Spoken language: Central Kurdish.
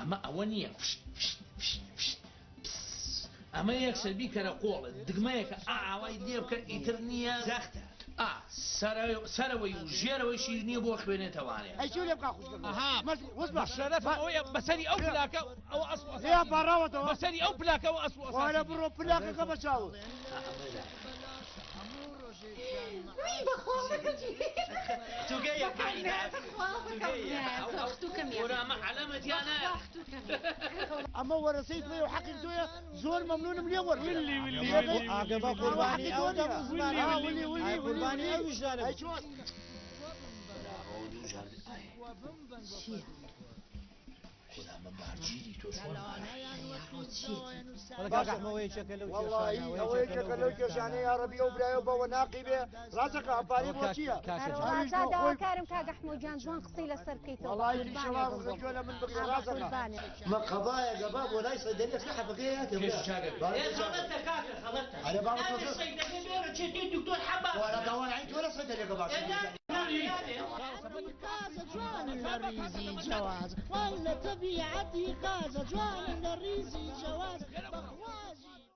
ئەمە ئەوە نییە ئەمە یەک سەربی کەرە قۆڵت دگمەیەکە ئاوای لێ بکە ئیتر نییە زەختە سەرەوەی و ژێرەوەیشی نییە بۆ خوێنێتەوانێ ئەیچی لێ بکە خوشکە شەرەفە ئەوەیە بەسەری ئەو پلاکە ئەوە لێ پاڕاوەتەوە بەسەری ئەو پلاکەەوە وارە بڕۆ پلاکەکە بەچاوت ئەمە وەرەسەی توێ و حەقی توێە زۆر مەمنونم لێ وەرگێ ئاگەبە قوربانی ئەو قوربانی ئەو ویژدانە خدا من بارگیری تۆ ئەوەی چەکە لەو کێشانەی یاڕەبی ئەو برایە بەوە ناقی بێ ڕاستەکە ئەمپاری بۆ چییە؟ داواکارم کاک ئەحمەدجان جوان قسەی لەسەر بکەیتەوە وەڵی شەوا ڕزەکوێ لە من بگرێ ڕاستەکە مە قەبایە گەبا بۆ لای سەدەری ئەسکە حەفەکەیە خەڵەتە کاکە خەڵەتە ئەرێ بابە دکتۆر حەبا وەرە داوانایی تۆ لە سەدەریەکە باش كازة جوان لريزي جواز ولا تبيعتي كازة جوان لريزي جواز بخواجي